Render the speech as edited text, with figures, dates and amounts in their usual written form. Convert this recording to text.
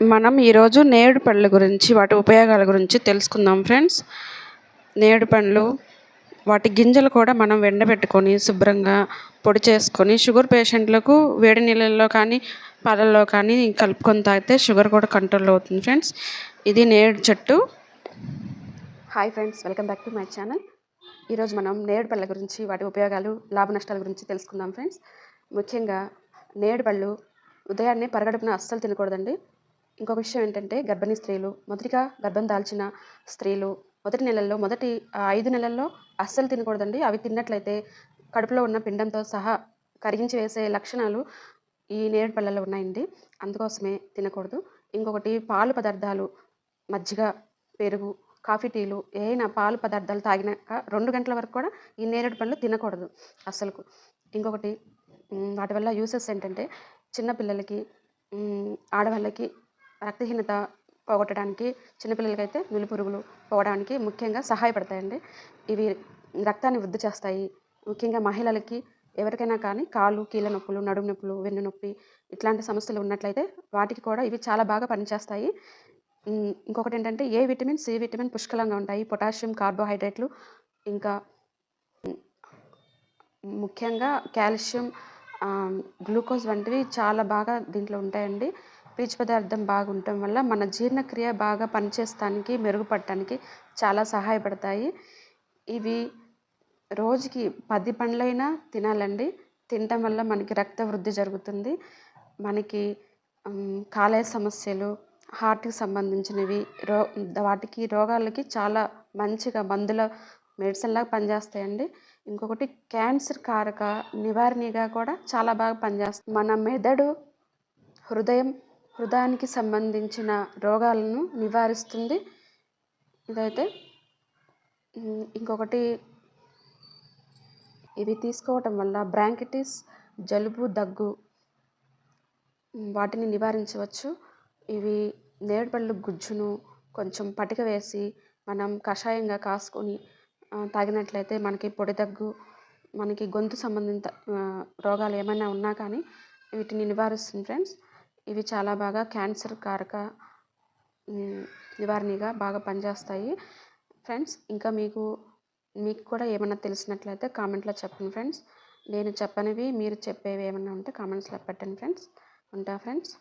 మనం ఈరోజు నేరేడు పళ్ళ గురించి వాటి ఉపయోగాల గురించి తెలుసుకుందాం ఫ్రెండ్స్. నేరేడు పండ్లు వాటి గింజలు కూడా మనం ఎండబెట్టుకొని శుభ్రంగా పొడి చేసుకొని షుగర్ పేషెంట్లకు వేడి నీళ్ళల్లో కానీ పాలల్లో కానీ కలుపుకొని తాగితే షుగర్ కూడా కంట్రోల్ అవుతుంది ఫ్రెండ్స్. ఇది నేరేడు చెట్టు. Hi friends, welcome back to my channel. ఈరోజు మనం నేరేడు పళ్ళ గురించి వాటి ఉపయోగాలు లాభ నష్టాల గురించి తెలుసుకుందాం ఫ్రెండ్స్. ముఖ్యంగా నేరేడు పళ్ళు ఉదయాన్నే పరగడుపున అస్సలు తినకూడదండి. ఇంకొక విషయం ఏంటంటే గర్భిణీ స్త్రీలు, మొదటిగా గర్భం దాల్చిన స్త్రీలు మొదటి నెలల్లో మొదటి 5 నెలల్లో అస్సలు తినకూడదండి. అవి తిన్నట్లయితే కడుపులో ఉన్న పిండంతో సహా కరిగించి వేసే లక్షణాలు ఈ నేరేడు పళ్ళల్లో ఉన్నాయండి. అందుకోసమే తినకూడదు. ఇంకొకటి పాలు పదార్థాలు, మజ్జిగ, పెరుగు, కాఫీ, టీలు ఏమైనా పాలు పదార్థాలు తాగినాక 2 గంటల వరకు కూడా ఈ నేరేడు పళ్ళు తినకూడదు అస్సలకు. ఇంకొకటి వాటి వల్ల యూసెస్ ఏంటంటే చిన్నపిల్లలకి, ఆడవాళ్ళకి రక్తహీనత పోగొట్టడానికి, చిన్నపిల్లలకైతే నులిపురుగులు పోవడానికి ముఖ్యంగా సహాయపడతాయండి. ఇవి రక్తాన్ని వృద్ధి చేస్తాయి. ముఖ్యంగా మహిళలకి ఎవరికైనా కానీ కాళ్ళు కీళ్ళ నొప్పులు, నడుము నొప్పులు, వెన్ను నొప్పి ఇట్లాంటి సమస్యలు ఉన్నట్లయితే వాటికి కూడా ఇవి చాలా బాగా పనిచేస్తాయి. ఇంకొకటి ఏంటంటే ఏ విటమిన్, సి విటమిన్ పుష్కలంగా ఉంటాయి. పొటాషియం, కార్బోహైడ్రేట్లు, ఇంకా ముఖ్యంగా కాల్షియం, గ్లూకోజ్ వంటివి చాలా బాగా దీంట్లో ఉంటాయండి. పీచు పదార్థం బాగుండటం వల్ల మన జీర్ణక్రియ బాగా పనిచేయడానికి, మెరుగుపడటానికి చాలా సహాయపడతాయి. ఇవి రోజుకి 10 పండ్లైనా తినాలండి. తినటం వల్ల మనకి రక్త వృద్ధి జరుగుతుంది. మనకి కాలేయ సమస్యలు, హార్ట్కి సంబంధించినవి వాటికి రోగాలకి చాలా మంచిగా మందుల మెడిసిన్లాగా పనిచేస్తాయండి. ఇంకొకటి క్యాన్సర్ కారక నివారణగా కూడా చాలా బాగా పనిచేస్తుంది. మన మెదడు, హృదయానికి సంబంధించిన రోగాలను నివారిస్తుంది ఇదైతే. ఇంకొకటి ఇవి తీసుకోవటం వల్ల బ్రాంకైటిస్, జలుబు, దగ్గు వాటిని నివారించవచ్చు. ఇవి నేరేడు పళ్ళు గుజ్జును కొంచెం పటిక వేసి మనం కషాయంగా కాసుకొని తాగినట్లయితే మనకి పొడి దగ్గు, మనకి గొంతు సంబంధిత రోగాలు ఏమైనా ఉన్నా కానీ వీటిని నివారిస్తుంది ఫ్రెండ్స్. ఇవి చాలా బాగా క్యాన్సర్ కారక నివారణగా బాగా పనిచేస్తాయి ఫ్రెండ్స్. ఇంకా మీకు కూడా ఏమైనా తెలిసినట్లయితే కామెంట్లో చెప్పండి ఫ్రెండ్స్. నేను చెప్పనివి మీరు చెప్పేవి ఏమైనా ఉంటే కామెంట్స్లో పెట్టండి ఫ్రెండ్స్. ఉంటా ఫ్రెండ్స్.